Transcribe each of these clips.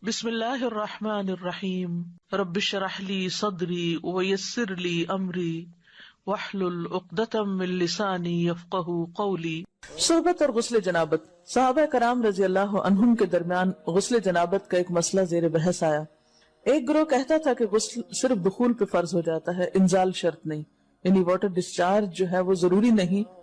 بسم اللہ الرحمن الرحیم رب اشرح لی صدری ویسر لی امری واحلل عقدۃ من لسانی یفقہوا قولی۔ صحبت اور غسل جنابت۔ صحابہ کرام رضی اللہ عنہم کے درمیان غسل جنابت کا ایک مسئلہ زیر بحث آیا۔ ایک گروہ کہتا تھا کہ غسل صرف دخول پہ فرض ہو جاتا ہے، انزال شرط نہیں، یعنی واٹر ڈسچارج جو ہے وہ ضروری نہیں۔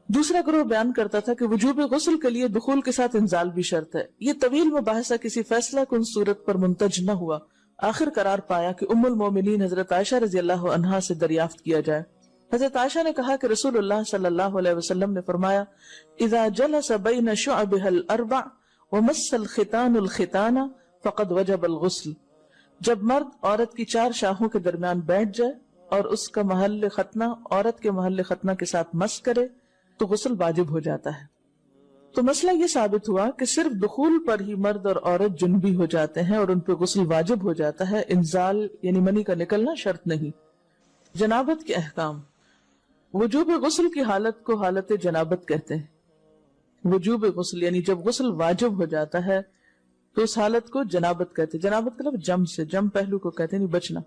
دوسرا گروہ بیان کرتا تھا کہ وجوب غسل کے لیے دخول کے ساتھ انزال بھی شرط ہے۔ یہ طویل مباحثہ کسی فیصلہ کن صورت پر منتج نہ ہوا۔ آخر قرار پایا کہ ام المومنین حضرت عائشہ رضی اللہ عنہا سے دریافت کیا جائے۔ حضرت عائشہ نے کہا کہ رسول اللہ صلی اللہ علیہ وسلم نے فرمایا، اذا جلس بین شعبها الاربع ومس الختان الختان فقد وجب الغسل۔ جب مرد عورت کی چار شاخوں کے درمیان بیٹھ جائے اور اس کا محل ختنہ عورت کے محل ختنہ کے ساتھ مس کرے تو غسل واجب ہو جاتا ہے۔ تو مسئلہ یہ ثابت ہوا کہ صرف دخول پر ہی مرد اور عورت جنبی ہو جاتے ہیں اور ان پہ غسل واجب ہو جاتا ہے، انزال یعنی منی کا نکلنا شرط نہیں۔ جنابت کے احکام۔ وجوب غسل کی حالت کو حالت جنابت کہتے ہیں۔ وجوب غسل یعنی جب غسل واجب ہو جاتا ہے تو اس حالت کو جنابت کہتے ہیں۔ جنابت کا لفظ جم سے، جم پہلو کو کہتے ہیں، بچنا۔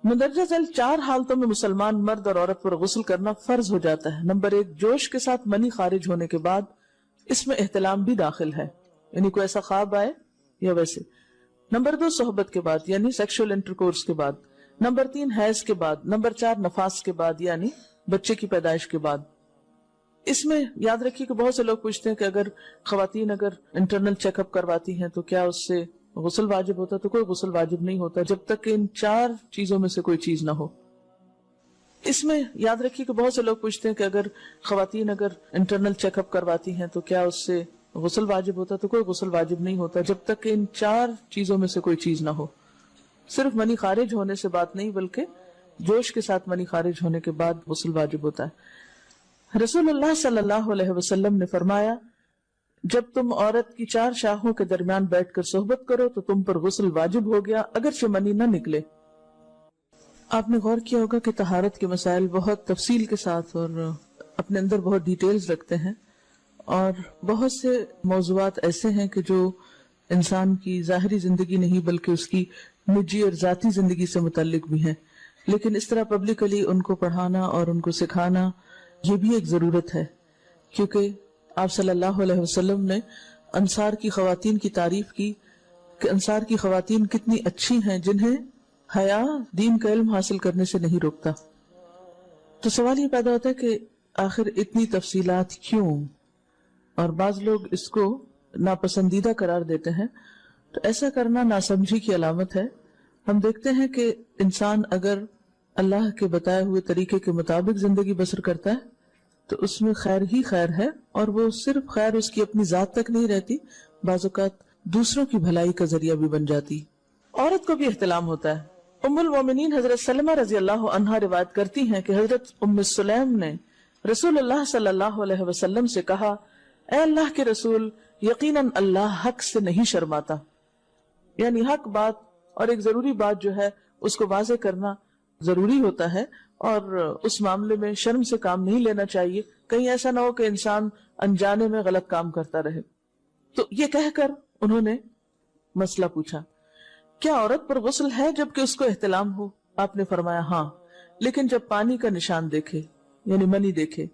مندرجہ ذیل چار حالتوں میں مسلمان مرد اور عورت پر غسل کرنا فرض ہو جاتا ہے۔ نمبر 1، جوش کے ساتھ منی خارج ہونے کے بعد، اس میں احتلام بھی داخل ہے، یعنی کوئی ایسا خواب آئے یا ویسے۔ نمبر 2، صحبت کے بعد یعنی سیکشول انٹرکورس کے بعد۔ نمبر 3، حیض کے بعد۔ نمبر 4، نفاس کے بعد یعنی بچے کی پیدائش کے بعد۔ اس میں یاد رکھیے کہ بہت سے لوگ پوچھتے ہیں کہ اگر خواتین انٹرنل چیک اپ کرواتی ہیں تو کیا اس سے غسل واجب ہوتا ہے؟ تو کوئی غسل واجب نہیں ہوتا جب تک کہ ان چار چیزوں میں سے کوئی چیز نہ ہو۔ اس میں یاد رکھیے کہ بہت سے لوگ پوچھتے ہیں کہ اگر خواتین انٹرنل چیک اپ کرواتی ہیں تو کیا اس سے غسل واجب ہوتا ہے؟ تو کوئی غسل واجب نہیں ہوتا جب تک کہ ان چار چیزوں میں سے کوئی چیز نہ ہو۔ صرف منی خارج ہونے سے بات نہیں، بلکہ جوش کے ساتھ منی خارج ہونے کے بعد غسل واجب ہوتا ہے۔ رسول اللہ صلی اللہ علیہ وسلم نے فرمایا، جب تم عورت کی چار شاخوں کے درمیان بیٹھ کر صحبت کرو تو تم پر غسل واجب ہو گیا اگرچہ منی نہ نکلے۔ آپ نے غور کیا ہوگا کہ طہارت کے مسائل بہت تفصیل کے ساتھ اور اپنے اندر بہت ڈیٹیلز رکھتے ہیں، اور بہت سے موضوعات ایسے ہیں کہ جو انسان کی ظاہری زندگی نہیں بلکہ اس کی نجی اور ذاتی زندگی سے متعلق بھی ہیں، لیکن اس طرح پبلکلی ان کو پڑھانا اور ان کو سکھانا یہ بھی ایک ضرورت ہے، کیونکہ آپ صلی اللہ علیہ وسلم نے انصار کی خواتین کی تعریف کی کہ انصار کی خواتین کتنی اچھی ہیں جنہیں حیا دین کا علم حاصل کرنے سے نہیں روکتا۔ تو سوال یہ پیدا ہوتا ہے کہ آخر اتنی تفصیلات کیوں؟ اور بعض لوگ اس کو ناپسندیدہ قرار دیتے ہیں، تو ایسا کرنا ناسمجھی کی علامت ہے۔ ہم دیکھتے ہیں کہ انسان اگر اللہ کے بتائے ہوئے طریقے کے مطابق زندگی بسر کرتا ہے تو اس میں خیر ہی خیر ہے، اور وہ صرف خیر اس کی اپنی ذات تک نہیں رہتی، بعض اوقات دوسروں کی بھلائی کا ذریعہ بھی بن جاتی۔ عورت کو بھی احتلام ہوتا ہے۔ ام المومنین حضرت سلمہ رضی اللہ عنہا روایت کرتی ہیں کہ حضرت ام سلیم نے رسول اللہ صلی اللہ علیہ وسلم سے کہا، اے اللہ کے رسول، یقیناً اللہ حق سے نہیں شرماتا، یعنی حق بات اور ایک ضروری بات جو ہے اس کو واضح کرنا ضروری ہوتا ہے، اور اس معاملے میں شرم سے کام نہیں لینا چاہیے، کہیں ایسا نہ ہو کہ انسان انجانے میں غلط کام کرتا رہے۔ تو یہ کہہ کر انہوں نے مسئلہ پوچھا، کیا عورت پر غسل ہے جبکہ اس کو احتلام ہو؟ آپ نے فرمایا ہاں، لیکن جب پانی کا نشان دیکھے یعنی منی دیکھے۔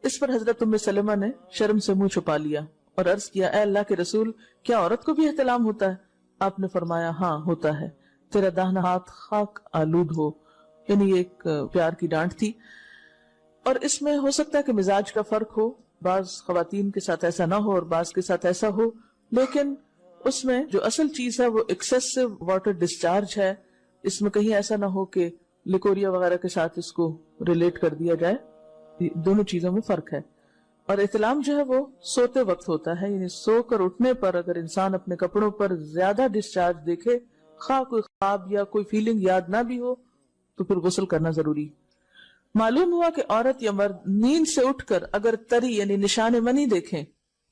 اس پر حضرت ام سلمہ نے شرم سے منہ چھپا لیا اور عرض کیا، اے اللہ کے رسول، کیا عورت کو بھی احتلام ہوتا ہے؟ آپ نے فرمایا ہاں ہوتا ہے، تیرا داہنا ہاتھ خاک آلود ہو، یعنی ایک پیار کی ڈانٹ تھی۔ اور اس میں ہو سکتا ہے کہ مزاج کا فرق ہو، بعض خواتین کے ساتھ ایسا نہ ہو اور بعض کے ساتھ ایسا ہو، لیکن اس میں جو اصل چیز ہے وہ ایکسیسو واٹر ڈسچارج ہے۔ اس میں کہیں ایسا نہ ہو کہ لیکوریا وغیرہ کے ساتھ اس کو ریلیٹ کر دیا جائے، دونوں چیزوں میں فرق ہے۔ اور احتلام جو ہے وہ سوتے وقت ہوتا ہے، یعنی سو کر اٹھنے پر اگر انسان اپنے کپڑوں پر زیادہ ڈسچارج دیکھے، خواہ کوئی خواب یا کوئی فیلنگ یاد نہ بھی ہو، تو پھر غسل کرنا ضروری۔ معلوم ہوا کہ عورت یا مرد نیند سے اٹھ کر اگر تری یعنی نشان منی دیکھیں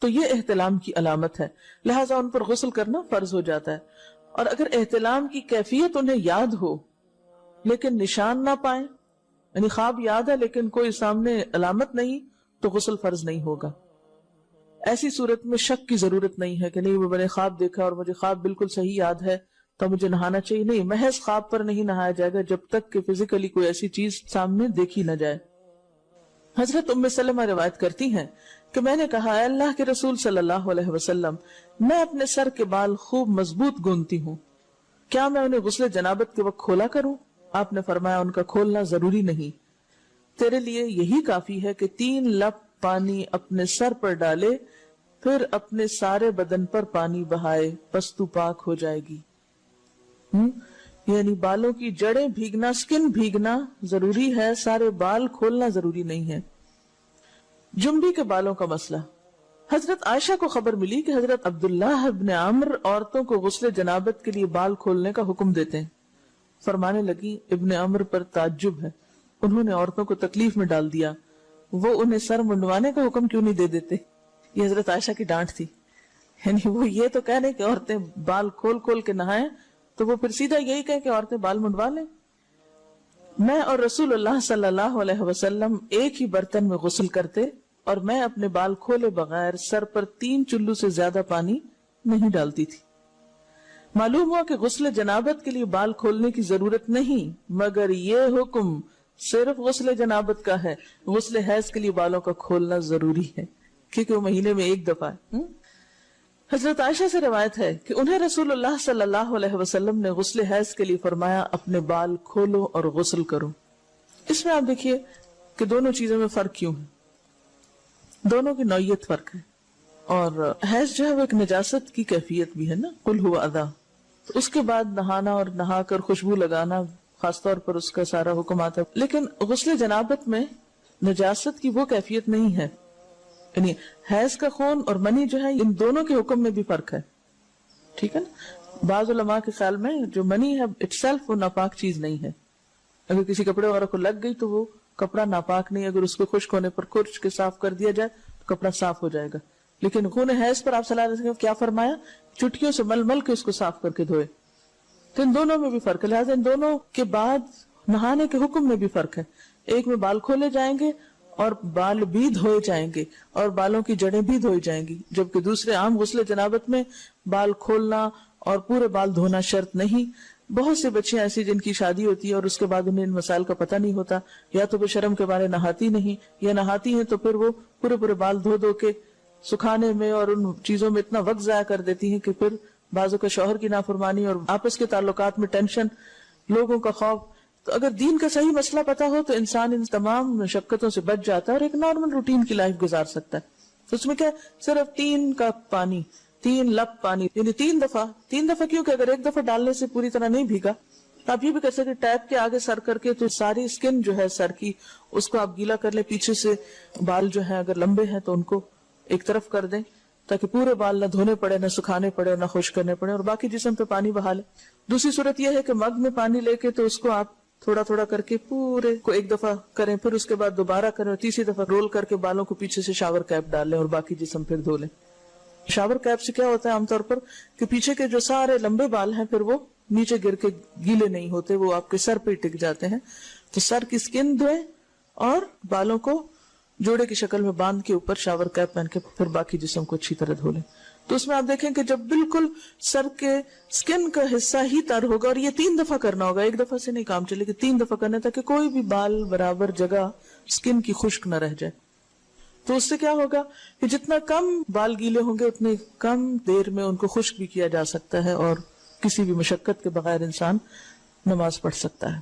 تو یہ احتلام کی علامت ہے، لہٰذا ان پر غسل کرنا فرض ہو جاتا ہے۔ اور اگر احتلام کی کیفیت انہیں یاد ہو لیکن نشان نہ پائیں، یعنی خواب یاد ہے لیکن کوئی سامنے علامت نہیں، تو غسل فرض نہیں ہوگا۔ ایسی صورت میں شک کی ضرورت نہیں ہے کہ نہیں میں نے خواب دیکھا اور مجھے خواب بالکل صحیح یاد ہے تو مجھے نہانا چاہیے. نہیں، محض خواب پر نہیں نہایا جائے گا جب تک کہ فزیکلی کوئی ایسی چیز سامنے دیکھی نہ جائے. حضرت ام سلمہ روایت کرتی ہیں کہ میں نے کہا اے اللہ کے رسول صلی اللہ علیہ وسلم، میں اپنے سر کے بال خوب مضبوط گوندتی ہوں، کیا میں انہیں غسل جنابت کے وقت کھولا کروں؟ آپ نے فرمایا ان کا کھولنا ضروری نہیں، تیرے لیے یہی کافی ہے کہ 3 لپ پانی اپنے سر پر ڈالے، پھر اپنے سارے بدن پر پانی بہائے، پس تو پاک ہو جائے گی. یعنی بالوں کی جڑیں بھیگنا، سکن بھیگنا ضروری ہے، سارے بال کھولنا ضروری نہیں ہے. جنبی کے بالوں کا مسئلہ. حضرت عائشہ کو خبر ملی کہ حضرت عبداللہ ابن عمرو عورتوں کو غسل جنابت کے لیے بال کھولنے کا حکم دیتے ہیں. فرمانے لگی ابن عمرو پر تعجب ہے، انہوں نے عورتوں کو تکلیف میں ڈال دیا، وہ انہیں سر منڈوانے کا حکم کیوں نہیں دے دیتے؟ یہ حضرت عائشہ کی ڈانٹ تھی. یعنی وہ یہ تو کہہ رہے کہ عورتیں بال کھول کھول کے نہائیں، تو وہ پھر سیدھا یہی کہے کہ عورتیں بال منڈوا لیں. میں اور رسول اللہ صلی اللہ علیہ وسلم ایک ہی برتن میں غسل کرتے اور میں اپنے بال کھولے بغیر سر پر 3 چلو سے زیادہ پانی نہیں ڈالتی تھی. معلوم ہوا کہ غسل جنابت کے لیے بال کھولنے کی ضرورت نہیں، مگر یہ حکم صرف غسل جنابت کا ہے. غسل حیض کے لیے بالوں کا کھولنا ضروری ہے کیونکہ وہ مہینے میں ایک دفعہ ہے. حضرت عائشہ سے روایت ہے کہ انہیں رسول اللہ صلی اللہ علیہ وسلم نے غسل حیض کے لیے فرمایا اپنے بال کھولو اور غسل کرو. اس میں آپ دیکھیے کہ دونوں چیزوں میں فرق کیوں ہے، دونوں کی نوعیت فرق ہے. اور حیض جو ہے وہ ایک نجاست کی کیفیت بھی ہے نا، قل ہوا اذی، تو اس کے بعد نہانا اور نہا کر خوشبو لگانا خاص طور پر اس کا سارا حکم آتا ہے. لیکن غسل جنابت میں نجاست کی وہ کیفیت نہیں ہے. یعنی حیض کا خون اور منی جو ہے ان دونوں کے حکم میں بھی فرق ہے، ٹھیک ہے نا. بعض علماء کے خیال میں جو منی ہے اٹ سیلف وہ ناپاک چیز نہیں ہے. اگر کسی کپڑے وغیرہ کو لگ گئی تو وہ کپڑا ناپاک نہیں، اگر اس کو خشک ہونے پر کھرچ کے صاف کر دیا جائے تو کپڑا صاف ہو جائے گا. لیکن خون حیض پر آپ صلی اللہ علیہ وسلم کیا فرمایا؟ چٹکیوں سے مل مل کے اس کو صاف کر کے دھوئے. تو ان دونوں میں بھی فرق ہے، لہٰذا ان دونوں کے بعد نہانے کے حکم میں بھی فرق ہے. ایک میں بال کھولے جائیں گے اور بال بھی دھوئے جائیں گے اور بالوں کی جڑیں بھی دھوئی جائیں گی، جبکہ دوسرے عام غسل جنابت میں بال کھولنا اور پورے بال دھونا شرط نہیں. بہت سے بچیاں ایسی جن کی شادی ہوتی ہے اور اس کے بعد انہیں ان مسائل کا پتہ نہیں ہوتا، یا تو وہ شرم کے بارے نہاتی نہیں، یا نہاتی ہیں تو پھر وہ پورے بال دھو دھو کے سکھانے میں اور ان چیزوں میں اتنا وقت ضائع کر دیتی ہیں کہ پھر بعضوں کا شوہر کی نافرمانی اور آپس کے تعلقات میں ٹینشن، لوگوں کا خوف. تو اگر دین کا صحیح مسئلہ پتا ہو تو انسان ان تمام مشقتوں سے بچ جاتا ہے اور ایک نارمل روٹین کی لائف گزار سکتا ہے. تو اس میں کیا صرف 3 کپ پانی، 3 لپ پانی، یعنی 3 دفعہ کیوں کہ اگر ایک دفعہ ڈالنے سے پوری طرح نہیں بھیگا تو آپ یہ بھی کر سکتے ٹیپ کے آگے سر کر کے تو ساری اسکن جو ہے سر کی اس کو آپ گیلا کر لیں، پیچھے سے بال جو ہیں اگر لمبے ہیں تو ان کو ایک طرف کر دیں تاکہ پورے بال نہ دھونے پڑے، نہ سکھانے پڑے، نہ خشک کرنے پڑے، اور باقی جسم پہ پانی بہا لیں. دوسری صورت یہ ہے کہ مگ میں پانی لے کے تو اس کو آپ تھوڑا تھوڑا کر کے پورے کو ایک دفعہ کریں، پھر اس کے بعد دوبارہ کریں اور تیسری دفعہ رول کر کے بالوں کو پیچھے سے شاور کیپ ڈال لیں اور باقی جسم پھر دھو لیں. شاور کیپ سے کیا ہوتا ہے عام طور پر کہ پیچھے کے جو سارے لمبے بال ہیں پھر وہ نیچے گر کے گیلے نہیں ہوتے، وہ آپ کے سر پہ ٹک جاتے ہیں. تو سر کی سکن دھوئیں اور بالوں کو جوڑے کی شکل میں باندھ کے اوپر شاور کیپ پہن کے پھر باقی جسم کو اچھی طرح دھو لیں. تو اس میں آپ دیکھیں کہ جب بالکل سر کے سکن کا حصہ ہی تر ہوگا، اور یہ 3 دفعہ کرنا ہوگا، ایک دفعہ سے نہیں کام چلے گا، 3 دفعہ کرنا تاکہ کوئی بھی بال برابر جگہ سکن کی خشک نہ رہ جائے. تو اس سے کیا ہوگا کہ جتنا کم بال گیلے ہوں گے اتنے کم دیر میں ان کو خشک بھی کیا جا سکتا ہے اور کسی بھی مشقت کے بغیر انسان نماز پڑھ سکتا ہے.